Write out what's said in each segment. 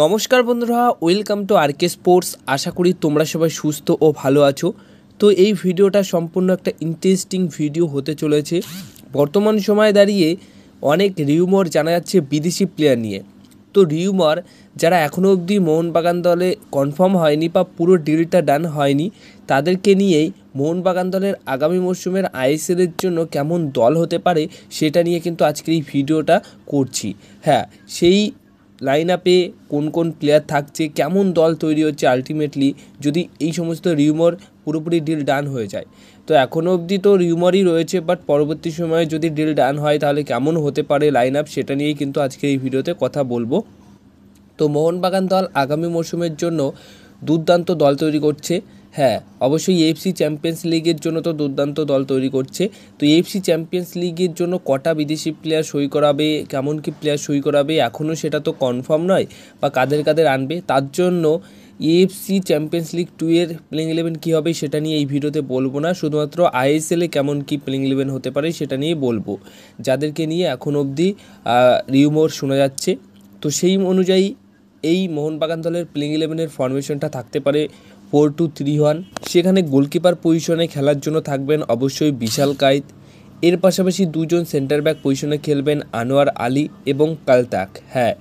নমস্কার বন্ধুরা, welcome to আরকে sports. আশা করি তোমরা সবাই সুস্থ ও ভালো আছো। তো এই ভিডিওটা সম্পূর্ণ একটা ইন্টারেস্টিং ভিডিও হতে চলেছে। বর্তমান সময়ে দাঁড়িয়ে অনেক রিউমার জানা যাচ্ছে বিদেশি প্লেয়ার নিয়ে। তো রিউমার যারা এখনও অবধি মোহনবাগান দলে কনফার্ম হয়নি বা পুরো ডিলটা ডান হয়নি, তাদেরকে নিয়েই মোহনবাগান দলের আগামী মরশুমের আইএসএলের জন্য কেমন দল হতে পারে সেটা নিয়ে কিন্তু আজকের এই ভিডিওটা করছি। হ্যাঁ, সেই লাইন আপে কোন কোন প্লেয়ার থাকছে, কেমন দল তৈরি হচ্ছে আলটিমেটলি যদি এই সমস্ত রিউমার পুরোপুরি ডিল ডান হয়ে যায়। তো এখনও অবধি তো রিউমারই রয়েছে, বাট পরবর্তী সময়ে যদি ডিল ডান হয় তাহলে কেমন হতে পারে লাইন আপ, সেটা নিয়েই কিন্তু আজকে এই ভিডিওতে কথা বলবো। তো মোহনবাগান দল আগামী মরশুমের জন্য দুর্দান্ত দল তৈরি করছে। হ্যাঁ, অবশ্যই এএফসি চ্যাম্পিয়ন্স লিগের জন্য তো দুর্দান্ত দল তৈরি করছে। তো এএফসি চ্যাম্পিয়ন্স লিগের জন্য কটা বিদেশি প্লেয়ার সই করাবে, কেমন কি প্লেয়ার সই করাবে এখনও সেটা তো কনফার্ম নয়, বা কাদের কাদের আনবে। তার জন্য এএফসি চ্যাম্পিয়ন্স লিগ 2 এর প্লেইং 11 কী হবে সেটা নিয়ে এই ভিডিওতে বলবো না, শুধুমাত্র আইএসএলে কেমন কি প্লেইং 11 হতে পারে সেটা নিয়ে বলবো, যাদেরকে নিয়ে এখন অবধি রিউমার শোনা যাচ্ছে। তো সেই অনুযায়ী এই মোহনবাগান দলের প্লেইং 11-এর ফরমেশনটা থাকতে পারে 4-2-3-1। সেখানে গোলকিপার পজিশনে খেলার জন্য থাকবেন অবশ্যই বিশাল কায়েত। এর পাশাপাশি দুজন সেন্টার ব্যাক পজিশনে খেলবেন আনোয়ার আলী এবং কালতাক। হ্যাঁ,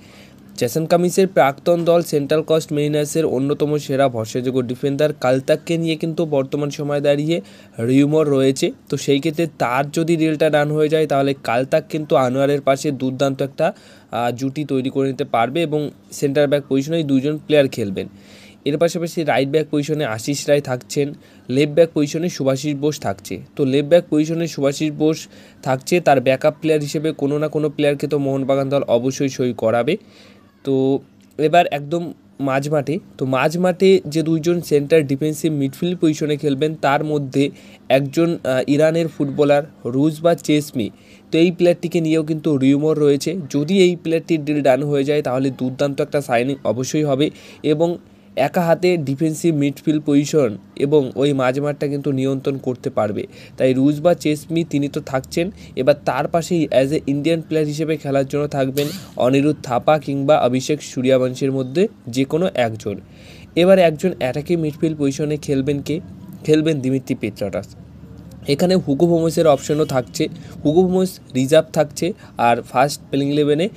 জেসন কামিন্সের প্রাক্তন দল সেন্ট্রাল কোস্ট মেরিনার্সের অন্যতম সেরা ভরসাযোগ্য ডিফেন্ডার কালতাককে নিয়ে কিন্তু বর্তমান সময় দাঁড়িয়ে রিউমার রয়েছে। তো সেই ক্ষেত্রে তার যদি রিলটা ডান হয়ে যায় তাহলে কালতাক কিন্তু আনোয়ারের পাশে দুর্দান্ত একটা জুটি তৈরি করে নিতে পারবে এবং সেন্টার ব্যাক পজিশনে দুজন প্লেয়ার খেলবেন। এর পাশাপাশি রাইট ব্যাক পজিশনে আশিস রায় থাকছেন, লেফট ব্যাক পজিশনে শুভাশিস বোস থাকছে। তো লেফট ব্যাক পজিশনে শুভাশিস বোস থাকছে, তার ব্যাকআপ প্লেয়ার হিসেবে কোনো না কোনো প্লেয়ারকে তো মোহনবাগান দল অবশ্যই সই করাবে। তো এবার একদম মাঝ মাঠে যে দুইজন সেন্টার ডিফেন্সিভ মিডফিল্ড পজিশনে খেলবেন, তার মধ্যে একজন ইরানের ফুটবলার রুজ বা চেসমি। তো এই প্লেয়ারটিকে নিয়েও কিন্তু রিউমার রয়েছে। যদি এই প্লেয়ারটির ডিল ডান হয়ে যায় তাহলে দুর্দান্ত একটা সাইনিং অবশ্যই হবে এবং একা হাতে ডিফেন্সিভ মিডফিল্ড পজিশন এবং ওই মাঝমাঠটা কিন্তু নিয়ন্ত্রণ করতে পারবে। তাই রুজ বা চেসমি তিনি তো থাকছেন, এবার তার পাশেই অ্যাজ এ ইন্ডিয়ান প্লেয়ার হিসেবে খেলার জন্য থাকবেন অনিরুদ্ধ থাপা কিংবা অভিষেক সূর্যবংশীর মধ্যে যে কোনো একজন। এবার একজন অ্যাটাকিং মিডফিল্ড পজিশনে খেলবেন দিমিত্রি পেট্রাটাস। এখানে হুগো বোমসের অপশনও থাকছে, হুগো বোমস রিজার্ভ থাকছে, আর ফার্স্ট প্লেইং 11-এ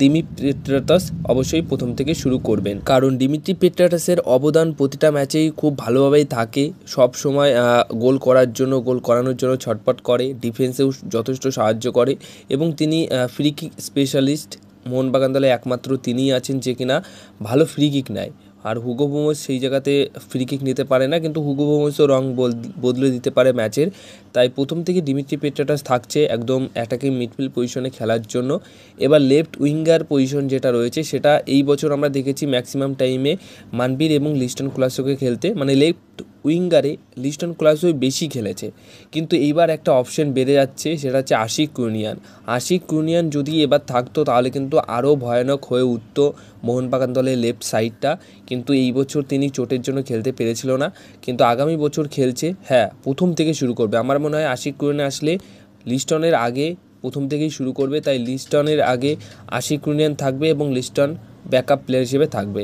দিমিত্রি পেট্রাটাস অবশ্যই প্রথম থেকে শুরু করবেন, কারণ দিমিত্রি পেট্রাটাসের অবদান প্রতিটা ম্যাচেই খুব ভালোভাবেই থাকে। সব সময় গোল করানোর জন্য ছটপট করে, ডিফেন্সেও যথেষ্ট সাহায্য করে এবং তিনি ফ্রি কিক স্পেশালিস্ট। মোহনবাগান দলে একমাত্র তিনিই আছেন যে কিনা ভালো ফ্রি কিক নেয়, আর হুগো বোমস সেই জায়গাতে ফ্রি কিক নিতে পারে না, কিন্তু হুগো বোমসও রং বদলে দিতে পারে ম্যাচের। তাই প্রথম থেকে দিমিত্রি পেট্রাটাস থাকছে একদম অ্যাটাকিং মিডফিল্ড পজিশনে খেলার জন্য। এবার লেফট উইঙ্গার পজিশন যেটা রয়েছে সেটা এই বছর আমরা দেখেছি ম্যাক্সিমাম টাইমে মানবীর এবং লিস্টন কুলাসোকে খেলতে, মানে লেফট উইঙ্গারে লিস্টন কুলাসোই বেশি খেলেছে। কিন্তু এইবার একটা অপশন বেড়ে যাচ্ছে, সেটা হচ্ছে আশিক কুনিয়ান যদি এবার থাকতো তাহলে কিন্তু আরও ভয়ানক হয়ে উঠতো মোহনবাগান দলের লেফট সাইডটা। কিন্তু এই বছর তিনি চোটের জন্য খেলতে পেরেছিল না, কিন্তু আগামী বছর খেলছে। হ্যাঁ, প্রথম থেকে শুরু করবে। আমার মনে হয় আশিক কুনিয়ান আসলে লিস্টনের আগে প্রথম থেকেই শুরু করবে, তাই লিস্টনের আগে আশিক কুনিয়ান থাকবে এবং লিস্টন ব্যাকআপ প্লেয়ার হিসেবে থাকবে।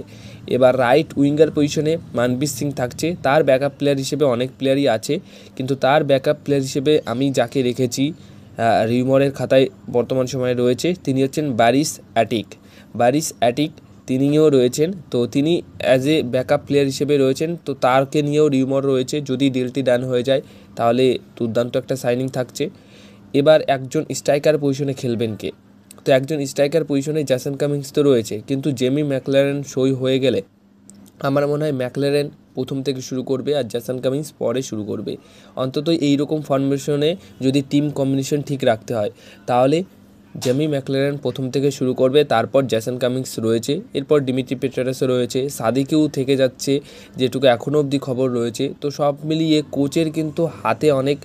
এবার রাইট উইঙ্গার পজিশনে মানবীর সিং থাকছে, তার ব্যাকআপ প্লেয়ার হিসেবে অনেক প্লেয়ারই আছে, কিন্তু তার ব্যাকআপ প্লেয়ার হিসেবে আমি যাকে রেখেছি রিউমারের খাতায় বর্তমান সময়ে রয়েছে, তিনি হচ্ছেন বারিস অ্যাটিক তিনিও রয়েছেন। তো তিনি অ্যাজ এ ব্যাকআপ প্লেয়ার হিসেবে রয়েছেন, তো তারকে নিয়েও রিউমার রয়েছে। যদি ডিলটি ডান হয়ে যায় তাহলে দুর্দান্ত একটা সাইনিং থাকছে। এবার একজন স্ট্রাইকার পজিশনে খেলবেন কে? তো একজন স্ট্রাইকার পজিশনে জেসন কামিন্স তো রয়েছে, কিন্তু জেমি ম্যাকলারেন সই হয়ে গেলে আমার মনে হয় ম্যাকলারেন প্রথম থেকে শুরু করবে আর জেসন কামিন্স পরে শুরু করবে। অন্তত এইরকম ফরমেশনে যদি টিম কম্বিনেশন ঠিক রাখতে হয় তাহলে জেমি ম্যাকলারেন প্রথম থেকে শুরু করবে, তারপর জেসন কামিন্স রয়েছে, এরপর দিমিত্রি পেট্রাটাসও রয়েছে, সাদিকেও থেকে যাচ্ছে যেটুকু এখনও অবধি খবর রয়েছে। তো সব মিলিয়ে কোচের কিন্তু হাতে অনেক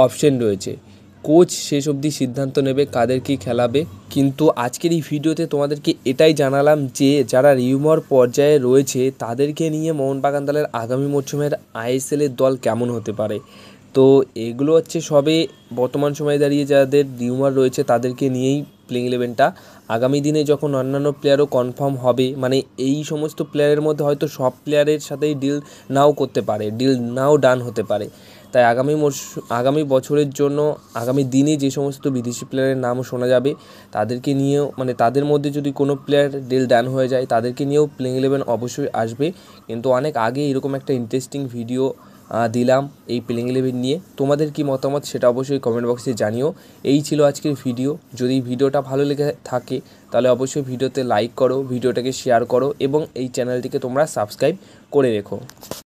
অপশন রয়েছে, কোচ শেষ অবধি সিদ্ধান্ত নেবে কাদের কি খেলাবে। কিন্তু আজকের এই ভিডিওতে তোমাদেরকে এটাই জানালাম যে যারা রিউমার পর্যায়ে রয়েছে তাদেরকে নিয়ে মোহনবাগান দলের আগামী মরশুমের আইএসএলের দল কেমন হতে পারে। তো এগুলো হচ্ছে সবে বর্তমান সময়ে দাঁড়িয়ে যাদের রিউমার রয়েছে তাদেরকে নিয়েই প্লেইং 11টা। আগামী দিনে যখন অন্যান্য প্লেয়ারও কনফার্ম হবে, মানে এই সমস্ত প্লেয়ারের মধ্যে হয়তো সব প্লেয়ারের সাথেই ডিল নাও করতে পারে, ডিল নাও ডান হতে পারে। তাই আগামী বছরের জন্য আগামী দিনে যে সমস্ত বিদেশি প্লেয়ারের নাম শোনা যাবে তাদেরকে নিয়েও, মানে তাদের মধ্যে যদি কোনো প্লেয়ার ডিল ডান হয়ে যায় তাদেরকে নিয়েও প্লেইং 11 অবশ্যই আসবে। কিন্তু অনেক আগে এরকম একটা ইন্টারেস্টিং ভিডিও দিলাম এই প্লেইং 11 নিয়ে। তোমাদের কি মতামত সেটা অবশ্যই কমেন্ট বক্সে জানিও। এই ছিল আজকের ভিডিও। যদি ভিডিওটা ভালো লেগে থাকে তাহলে অবশ্যই ভিডিওতে লাইক করো, ভিডিওটাকে শেয়ার করো এবং এই চ্যানেলটিকে তোমরা সাবস্ক্রাইব করে রেখো।